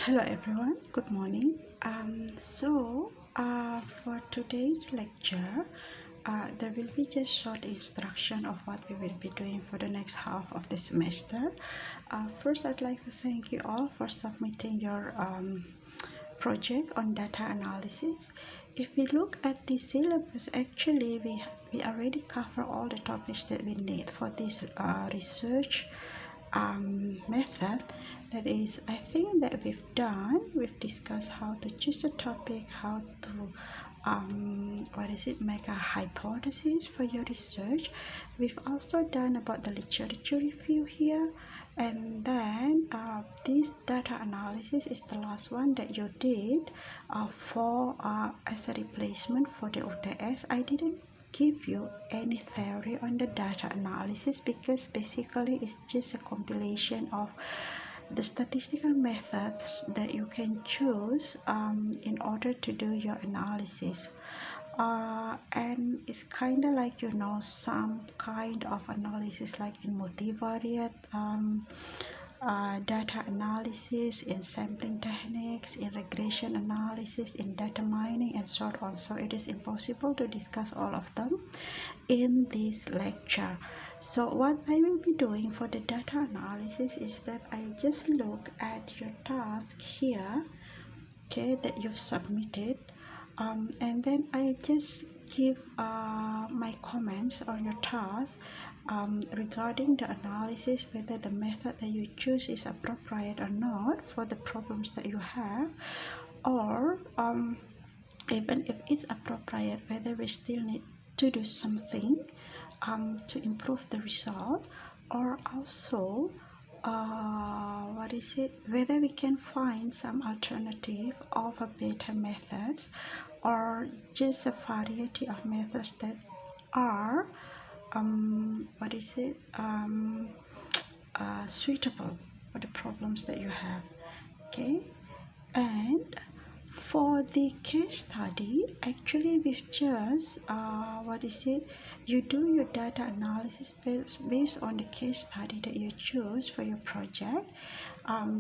Hello everyone, good morning. For today's lecture, there will be just short instruction of what we will be doing for the next half of the semester. First, I'd like to thank you all for submitting your project on data analysis. If we look at the syllabus, actually we already cover all the topics that we need for this research method. That is, I think that we've discussed how to choose a topic, how to make a hypothesis for your research. We've also done about the literature review here, and then this data analysis is the last one that you did for as a replacement for the UTS. I didn't give you any theory on the data analysis because basically it's just a compilation of the statistical methods that you can choose in order to do your analysis. And it's kind of like some kind of analysis like in multivariate data analysis, in sampling techniques, in regression analysis, in data mining, and so on. So it is impossible to discuss all of them in this lecture. So what I will be doing for the data analysis is that I just look at your task here, okay, that you've submitted, and then I just give my comments on your task regarding the analysis, whether the method that you choose is appropriate or not for the problems that you have, or even if it's appropriate, whether we still need to do something to improve the result, or also whether we can find some alternative of a better methods, or just a variety of methods that are suitable for the problems that you have. Okay, and for the case study, actually we've just you do your data analysis based on the case study that you choose for your project.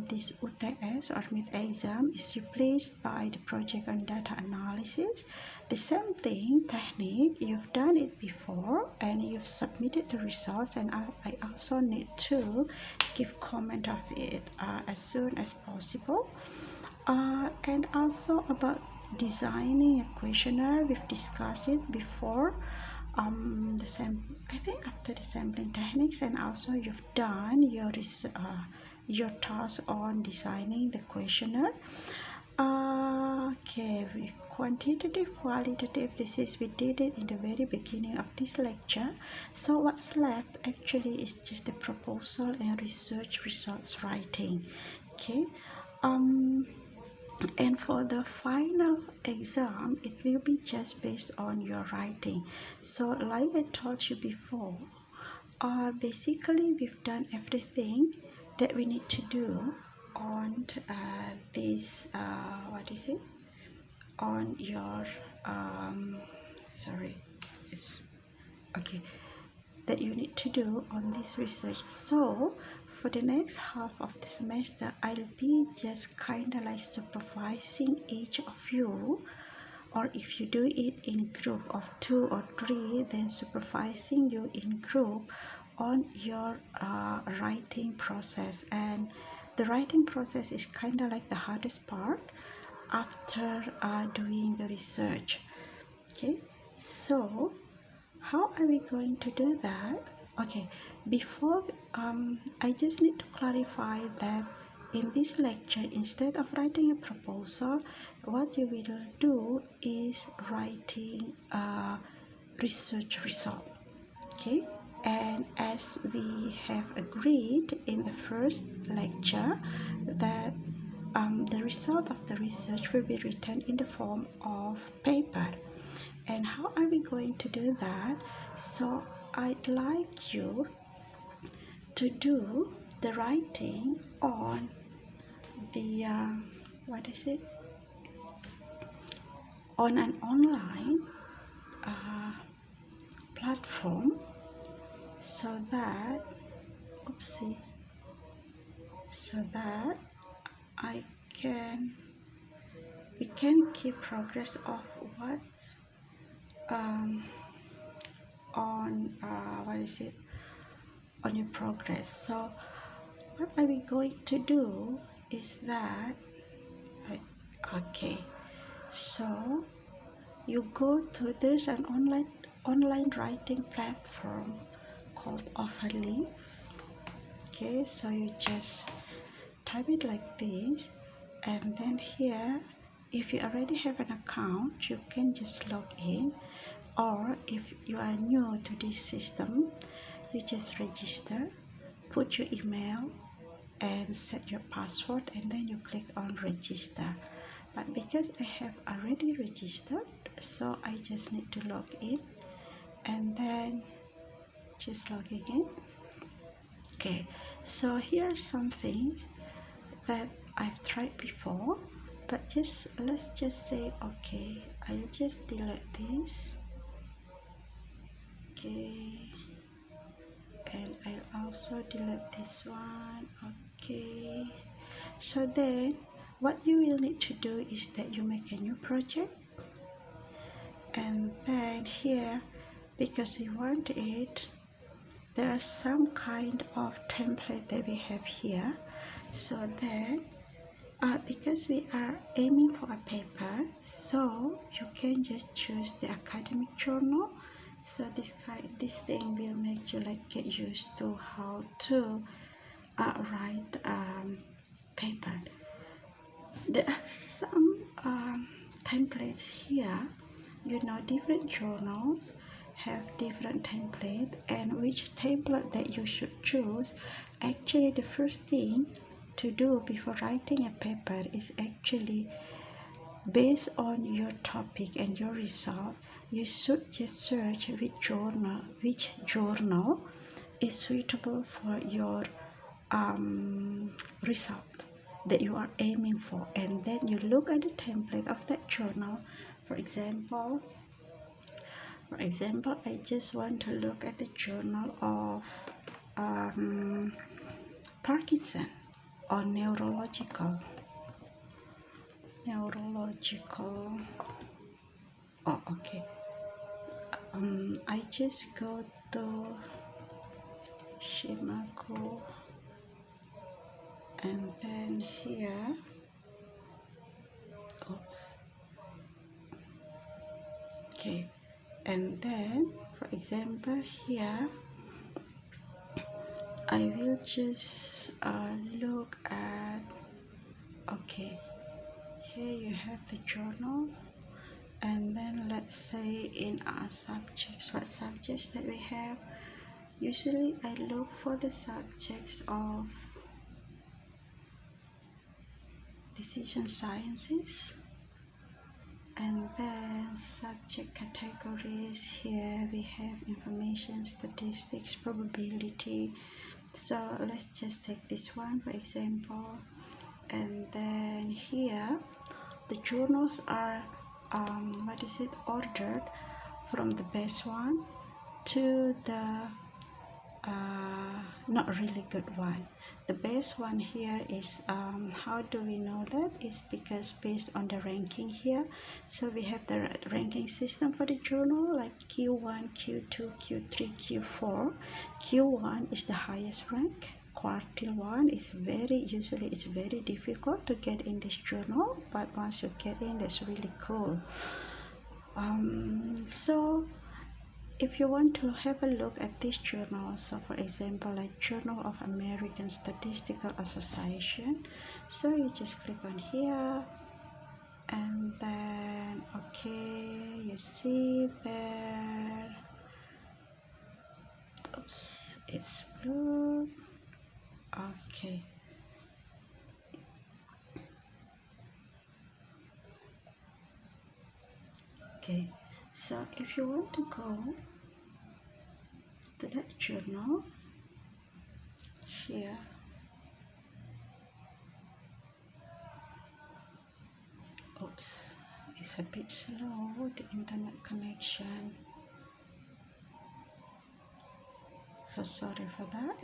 This UTS or mid-exam is replaced by the project on data analysis. The sampling technique, you've done it before and you've submitted the results, and I also need to give comment of it as soon as possible. And also about designing a questionnaire, we've discussed it before. I think after the sampling techniques, and also you've done your task on designing the questionnaire. Okay, quantitative, qualitative, we did it in the very beginning of this lecture. So what's left actually is just the proposal and research results writing. Okay, and for the final exam, it will be just based on your writing. So like I told you before, basically we've done everything that we need to do on this on your that you need to do on this research. So for the next half of the semester, I'll be just kind of like supervising each of you, or if you do it in group of 2 or 3, then supervising you in group on your writing process. And the writing process is kind of like the hardest part after doing the research. Okay, so how are we going to do that? Okay, before I just need to clarify that in this lecture, instead of writing a proposal, what you will do is writing a research result. Okay, and as we have agreed in the first lecture that the result of the research will be written in the form of paper. And how are we going to do that? So I'd like you to do the writing on the on an online platform, so that I can we can keep progress of what's on what is it on your progress. So what are we going to do is that right, okay, so you go to, there's an online writing platform called Overleaf. Okay, so you just type it like this, and then here, if you already have an account, you can just log in, or if you are new to this system, you just register, put your email and set your password, and then you click on register. But because I have already registered, so I just need to log in, and then just logging in. Okay, so here's something that I've tried before, but let's just say, okay, I'll just delete this. Okay, and I'll also delete this one. Okay, so then what you will need to do is that you make a new project, and then here, because we want it, there are some kind of template that we have here. So then because we are aiming for a paper, so you can just choose the academic journal. So this thing will make you like get used to how to write paper. There are some templates here, you know, different journals have different template, and which template that you should choose. Actually, the first thing to do before writing a paper is actually based on your topic and your result. You should just search which journal is suitable for your result that you are aiming for, and then you look at the template of that journal. For example, I just want to look at the journal of Parkinson or neurological. Oh, okay. I just go to Shimaku, and then here, oops. Okay, and then for example here, I will just look at, okay, here you have the journal, and then let's say in our subjects, what subjects that we have. Usually I look for the subjects of decision sciences, and then subject categories. Here we have information, statistics, probability. So let's just take this one for example, and then here the journals are ordered from the best one to the not really good one. The best one here is, how do we know that? Is because based on the ranking here. So we have the ranking system for the journal, like Q1, Q2, Q3, Q4. Q1 is the highest rank. Quartile 1 is usually it's very difficult to get in this journal, but once you get in, that's really cool. So if you want to have a look at this journal, so for example like Journal of American Statistical Association, so you just click on here, and then okay, you see there, oops, it's blue. Okay, okay, so if you want to go to that journal here, oops, it's a bit slow, the internet connection, so sorry for that.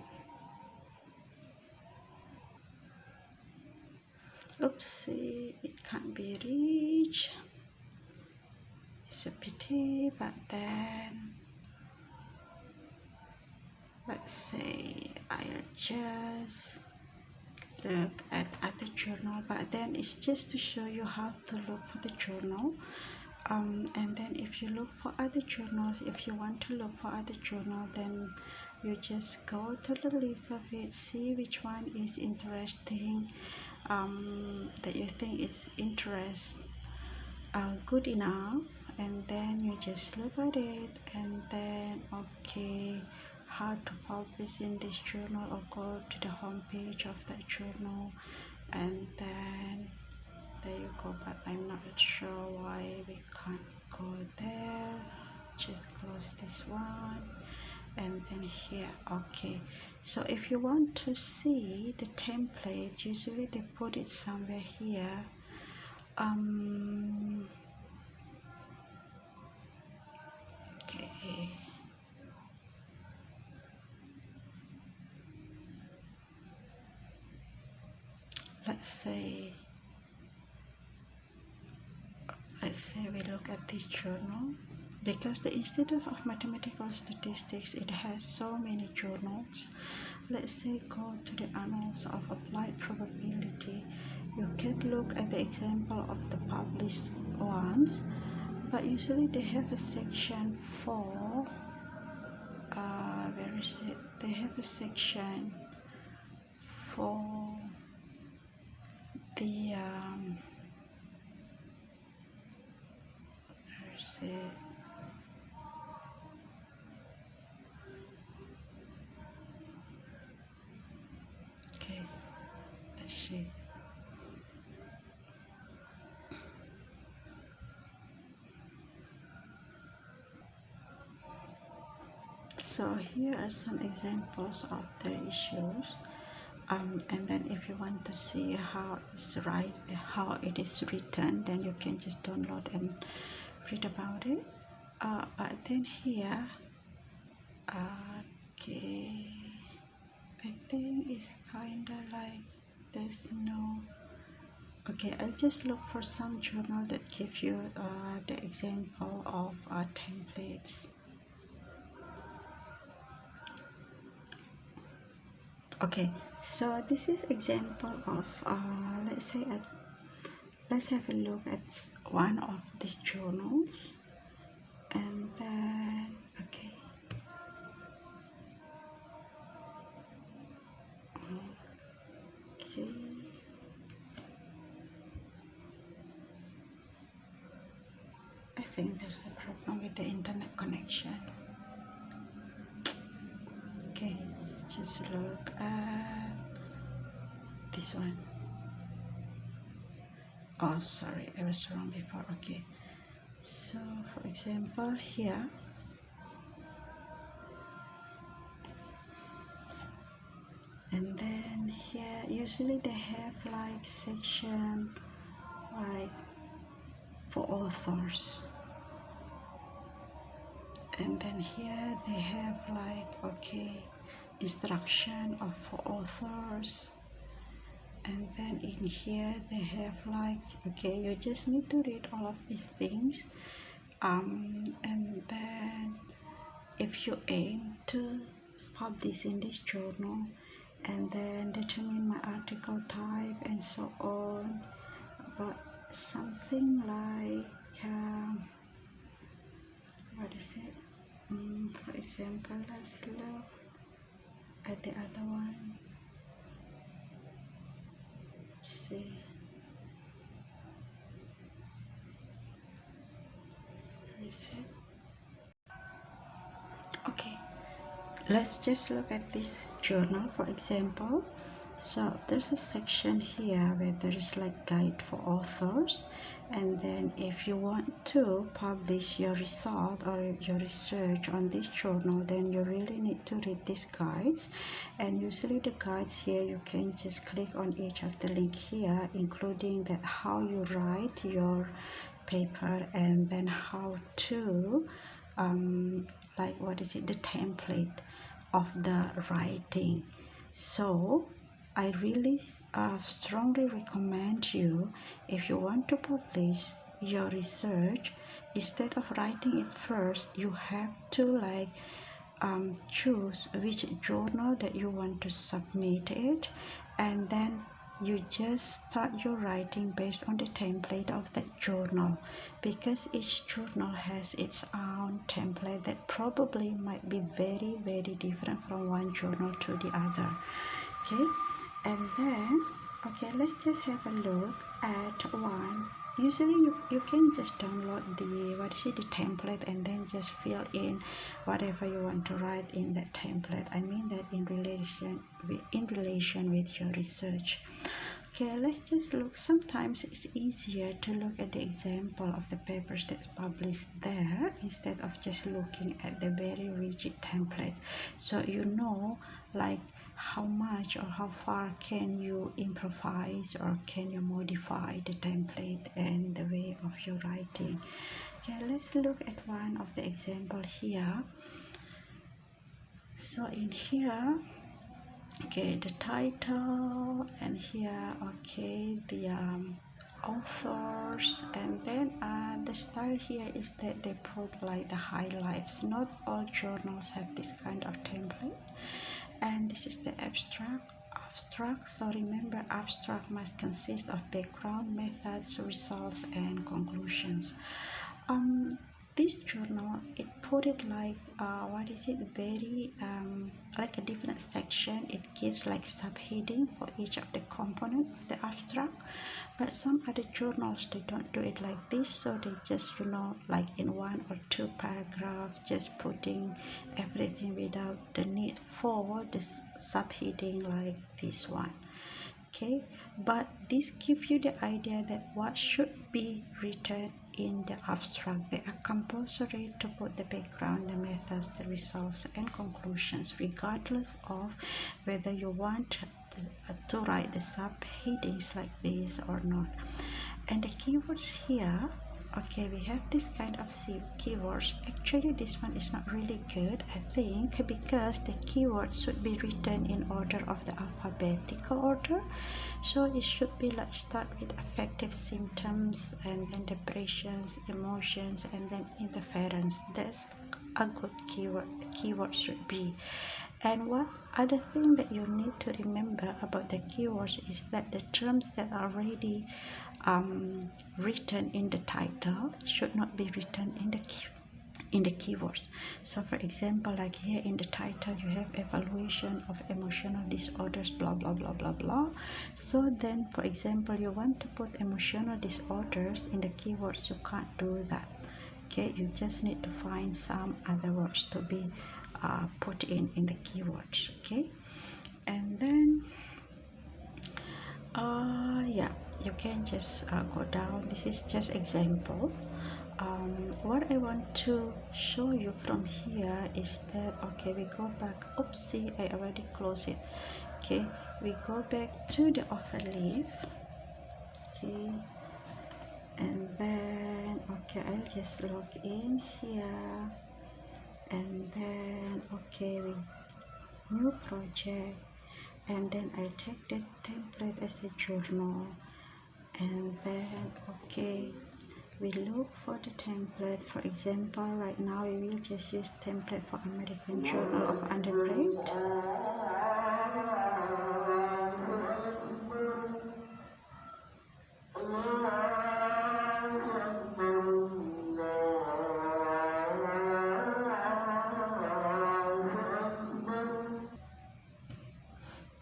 Oopsie, it can't be reached. It's a pity, but then let's say I'll just look at other journal, but then it's just to show you how to look for the journal. And then if you look for other journals, if you want to look for other journal, then you just go to the list of it, see which one is interesting, that you think is good enough, and then you just look at it, and then okay, how to publish in this journal, or go to the home page of that journal, and then there you go. But I'm not sure why we can't go there. Just close this one, and then here. Okay, so if you want to see the template, usually they put it somewhere here. Okay, let's say we look at this journal, because the Institute of Mathematical Statistics, it has so many journals. Let's say go to the Annals of Applied Probability. You can look at the example of the published ones, but usually they have a section for where is it? They have a section for the where is it? Okay, let's see. So here are some examples of the issues, and then if you want to see how it is written, then you can just download and read about it. But then here, okay, I think it's kinda like there's no. Okay, I'll just look for some journal that give you the example of templates. Okay, so this is example of let's have a look at one of these journals, and then okay, I think there's a problem with the internet connection. Okay, just look at this one. Oh, sorry, I was wrong before. Okay, so for example here, and then here usually they have like section like for authors, and then here they have like okay, instruction of for authors, and then in here they have like okay, you just need to read all of these things, and then if you aim to publish in this journal, and then determine my article type and so on, but something like what is it, for example, let's look at the other one. See, where is it? Okay, let's just look at this journal for example. So there's a section here where there is like guide for authors, and then if you want to publish your result or your research on this journal, then you really need to read these guides. And usually the guides here, you can just click on each of the link here, including that how you write your paper, and then how to like what is it, the template of the writing. So I really strongly recommend you, if you want to publish your research, instead of writing it first, you have to like choose which journal that you want to submit it, and then you just start your writing based on the template of that journal, because each journal has its own template that probably might be very different from one journal to the other. Okay, and then okay, let's just have a look at one. Usually you can just download the template and then just fill in whatever you want to write in that template. I mean that in relation with your research. Okay, let's just look. Sometimes it's easier to look at the example of the papers that's published there instead of just looking at the very rigid template, so you know like how much or how far can you improvise or can you modify the template and the way of your writing. Okay, let's look at one of the example here. So in here, okay, the title, and here okay the authors, and then the style here is that they put like the highlights. Not all journals have this kind of template. And this is the abstract. So remember, abstract must consist of background, methods, results, and conclusions. This journal, it put it like what is it, very like a different section. It gives like subheading for each of the component of the abstract, but some other journals, they don't do it like this, so they just like in one or two paragraphs just putting everything without the need for the subheading like this one. Okay, but this gives you the idea that what should be written in the abstract. They are compulsory to put the background, the methods, the results, and conclusions, regardless of whether you want to write the subheadings like this or not. And the keywords here, okay, we have this kind of keywords. Actually, this one is not really good, I think, because the keywords should be written in order of the alphabetical order. So it should be like start with affective symptoms, and then depressions, emotions, and then interference. That's a good keyword should be. And what other thing that you need to remember about the keywords is that the terms that are already written in the title should not be written in the keywords. So for example, like here in the title you have evaluation of emotional disorders, blah blah blah blah blah. So then for example, you want to put emotional disorders in the keywords, you can't do that. Okay, you just need to find some other words to be put in the keywords. Okay, and then yeah, you can just go down. This is just example. What I want to show you from here is that, okay, we go back. Oopsie, I already closed it. Okay, we go back to the Overleaf. Okay, and then okay, I'll just log in here, and then okay, we new project, and then I take the template as a journal, and then okay, we look for the template. For example, right now we will just use template for American Journal of Undergrad.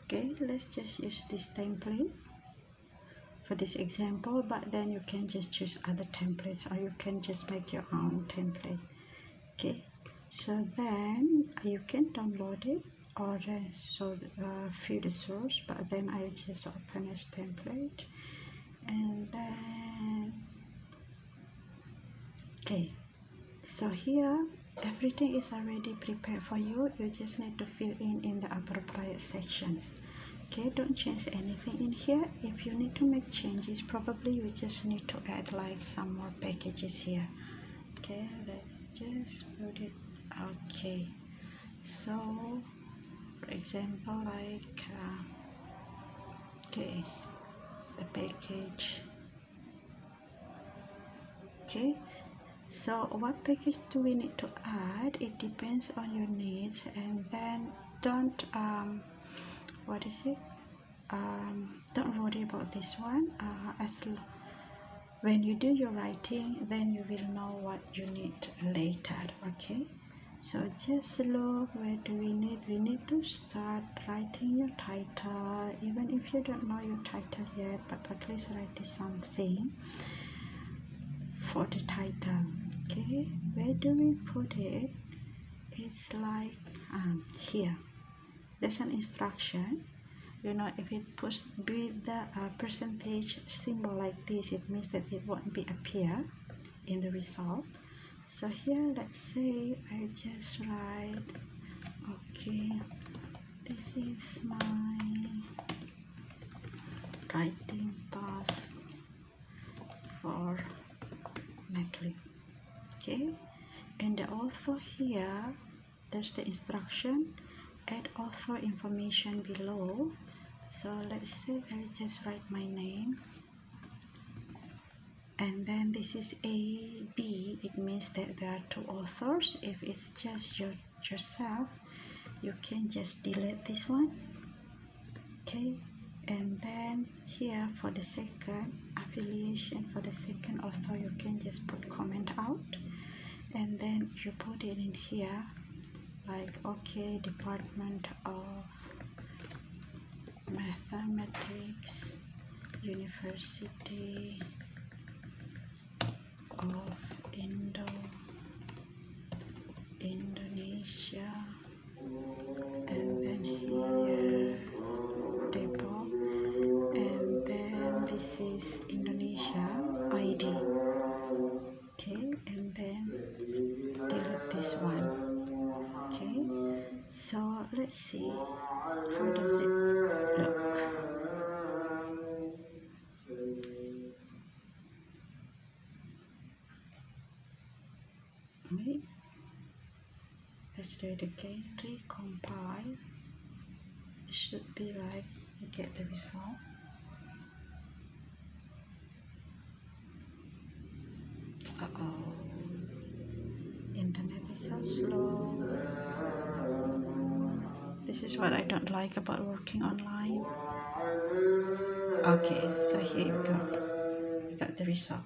Okay, let's just use this template for this example, but then you can just choose other templates, or you can just make your own template. Okay, so then you can download it, or fill the source, but then I just open as template, and then okay, so here everything is already prepared for you. You just need to fill in the appropriate sections. Okay, don't change anything in here. If you need to make changes, probably you just need to add like some more packages here. Okay, let's just put it. Okay, so for example, like Okay, the package. Okay, so what package do we need to add? It depends on your needs, and then don't what is it, don't worry about this one. When you do your writing, then you will know what you need later. Okay, so just look, where do we need to start writing your title, even if you don't know your title yet, but at least write something for the title. Okay, where do we put it? It's like here. There's an instruction. You know, if it puts with the percentage symbol like this, it means that it won't be appear in the result. So here, let's say I just write, okay, this is my writing task for Macleod. Okay, and the author here, there's the instruction, add author information below. So let's say I just write my name, and then this is A, B. It means that there are two authors. If it's just yourself, you can just delete this one. Okay, and then here for the second affiliation, for the second author, you can just put comment out, and then you put it in here like, okay, Department of Mathematics, University of Indonesia, and then here Depok, and then this is Indonesia ID. Okay, and then delete this one. Okay, so let's see, how does it look? Wait, let's do it again. Recompile. It should be like you get the result. Uh-oh, internet is so slow. This is what I don't like about working online. Okay, so here we go. We got the result.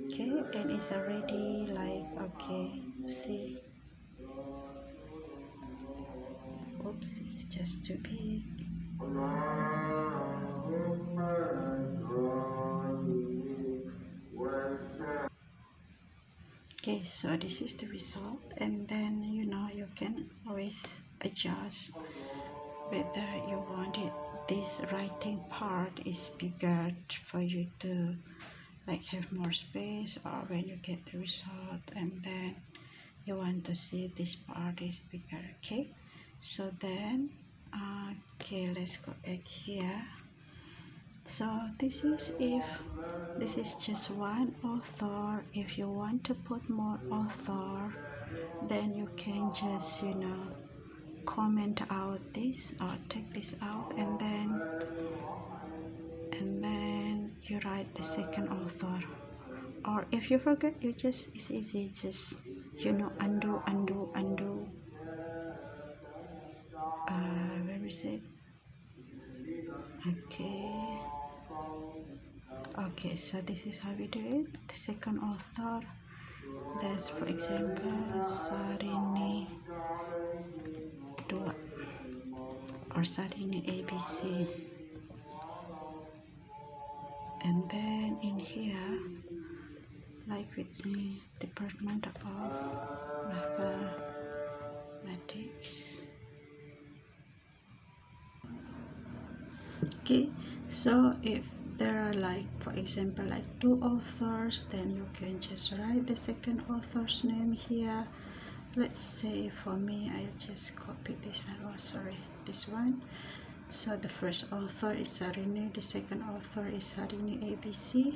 Okay, and it's already like, okay, see. Oops, it's just too big. Okay, so this is the result, and then you know, you can always adjust whether you want it, this writing part is bigger for you to like have more space, or when you get the result and then you want to see this part is bigger. Okay, so then okay, let's go back here. So this is if this is just one author. If you want to put more author, then you can just, you know, comment out this or take this out, and then you write the second author. Or if you forget, you just, it's easy, just, you know, undo. Where is it? Okay, so this is how we do it. The second author, there's, for example, Sarini 2 or Sarini ABC, and then in here, like with the Department of Mathematics. Okay, so if there are, like, for example, like two authors, then you can just write the second author's name here. Let's say for me, I'll just copy this one. Oh, sorry, this one. So the first author is Sarini, the second author is Sarini ABC.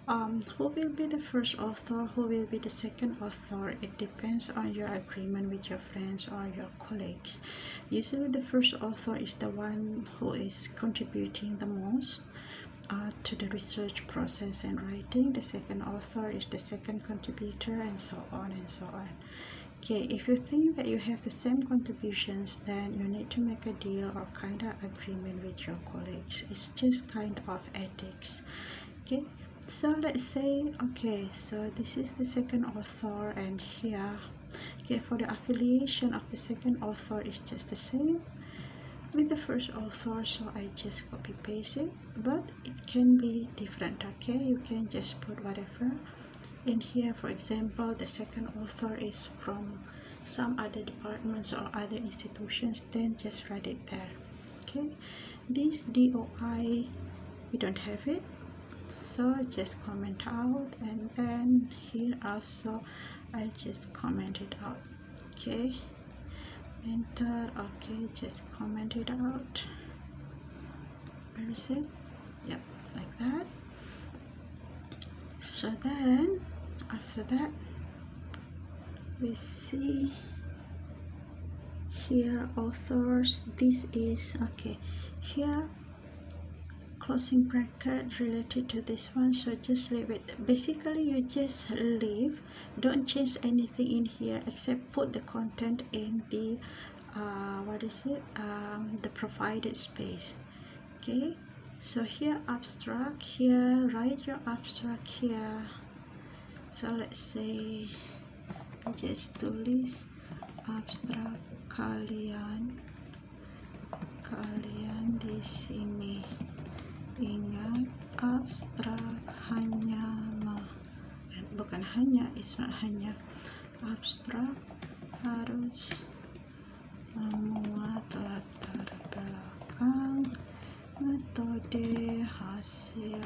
Who will be the first author, who will be the second author, it depends on your agreement with your friends or your colleagues. Usually the first author is the one who is contributing the most to the research process and writing. The second author is the second contributor, and so on and so on. Okay, if you think that you have the same contributions, then you need to make a deal or kind of agreement with your colleagues. It's just kind of ethics. Okay, so let's say, okay, so this is the second author, and here, okay, for the affiliation of the second author is just the same with the first author, so I just copy paste it, but it can be different. Okay, you can just put whatever in here. For example, the second author is from some other departments or other institutions, then just write it there. Okay, this DOI, we don't have it, so just comment out, and then here also I'll just comment it out. Okay, enter. Okay, just comment it out. Where is it? Yep, like that. So then after that, we see here authors. This is okay, here closing bracket related to this one, so just leave it. Basically you just leave, don't change anything in here except put the content in the what is it, the provided space. Okay, so here abstract, here write your abstract here. So let's say just tulis abstrak kalian di sini. Ingat, abstrak hanya bukan hanya, it's not hanya, abstrak harus memuat latar belakang, metode, hasil,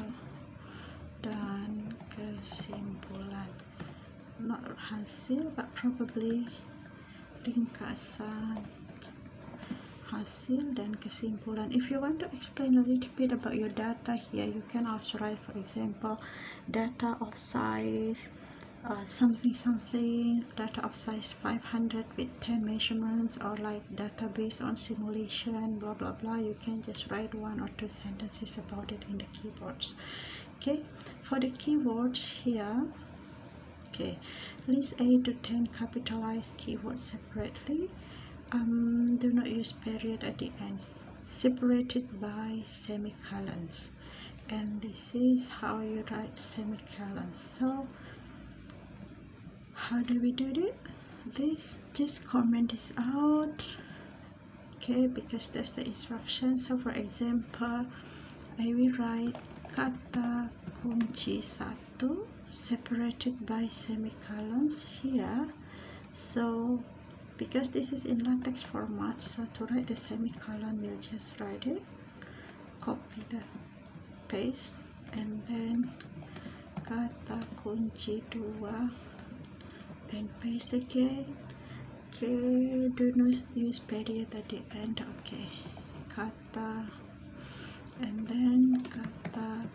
dan kesimpulan. Not hasil, but probably ringkasan hasil dan kesimpulan. If you want to explain a little bit about your data here, you can also write, for example, data of size something, data of size 500 with 10 measurements, or like data based on simulation, blah blah blah. You can just write 1 or 2 sentences about it in the keywords. Okay, for the keywords here, okay, list 8 to 10 capitalized keywords separately. Do not use period at the end, separated by semicolons, and this is how you write semicolons. So how do we do this? Just comment this out, okay, because that's the instruction. So for example, I will write kata kunci 1 separated by semicolons here. So because this is in LaTeX format, so to write the semicolon, we'll just write it, copy the paste, and then kata kunci 2, then paste again. Okay, do not use period at the end. Okay, kata, and then kata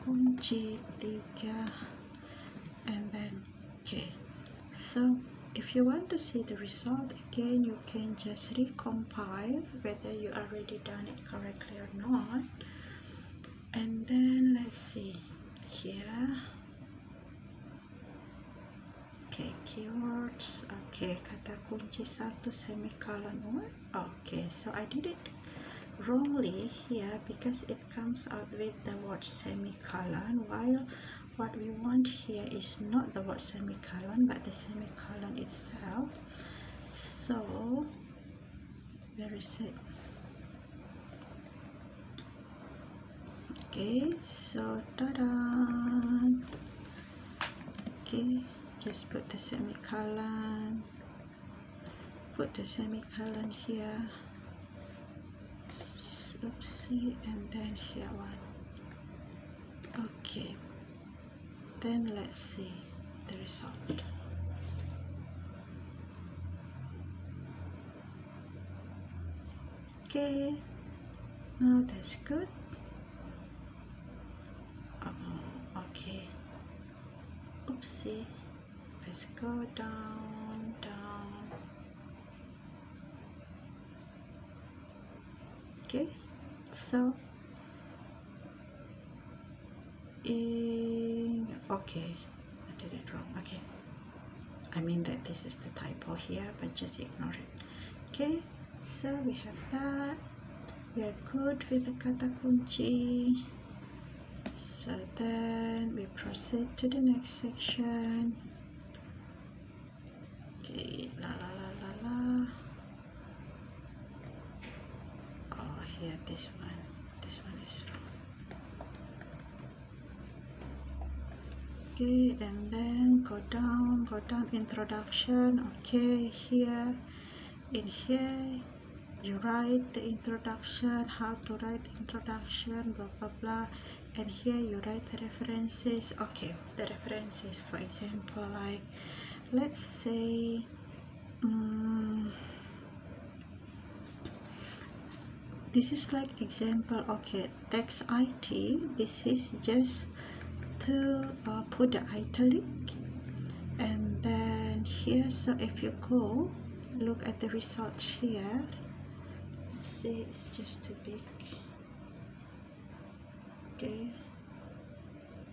kunci 3, and then okay. So if you want to see the result again, you can just recompile whether you already done it correctly or not. And then let's see here. Okay, keywords. Okay, kata kunci 1 semicolon 1. Okay, so I did it wrongly here because it comes out with the word semicolon, while what we want here is not the word semicolon but the semicolon itself. So where is it? Okay, so ta-da! Okay, just put the semicolon, here, oopsie, and then here one. Okay, then let's see the result. Okay, now that's good. Okay, see, let's go down, down. Okay, so okay, I did it wrong. Okay, I mean that this is the typo here, but just ignore it. Okay, so we have that. We are good with the kata kunci. So then we proceed to the next section. Okay, la la la la la. Oh, here this one is wrong. Okay, and then go down, introduction. Okay, here, in here you write the introduction, how to write introduction, blah blah blah, and here you write the references. Okay, the references, for example, like let's say this is like example. Okay, text IT, this is just to put the italic, and then here, so if you go look at the results here, see it's just too big. Okay,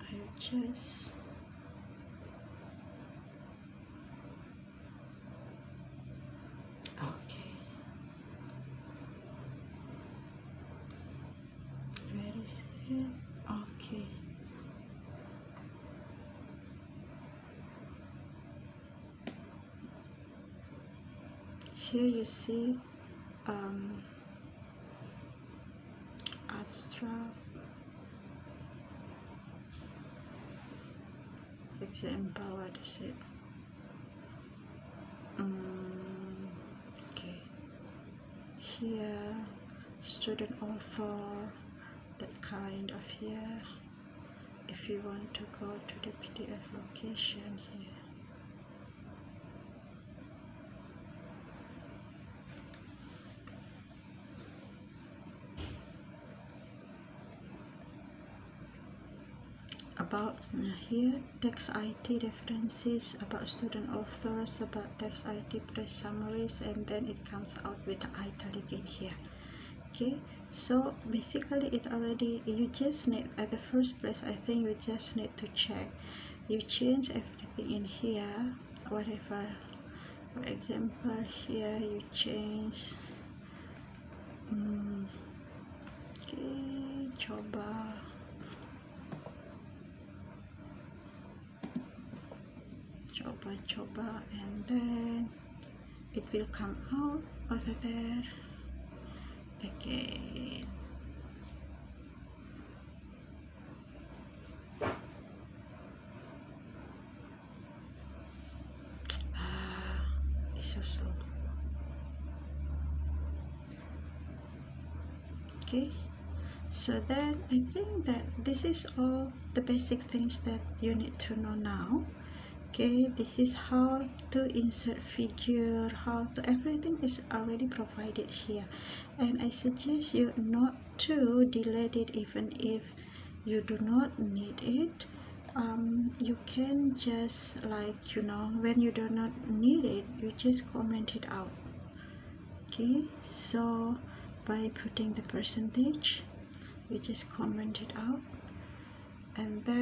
I just okay, where is it? Okay, here you see abstract example. What is it? Okay, here student author, that kind of here. If you want to go to the PDF location here, about here, text IT references, about student authors, about text IT press summaries, and then it comes out with the italic in here. Okay, so basically it already, you just need, at the first place I think you just need to check, you change everything in here, whatever. For example, here you change okay, coba and then it will come out over there again. It's so slow. Okay, so then I think that this is all the basic things that you need to know now. Okay, this is how to insert figure, how to, everything is already provided here, and I suggest you not to delete it. Even if you do not need it, you can just, like, you know, when you do not need it, you just comment it out. Okay, so by putting the percentage, you just comment it out, and then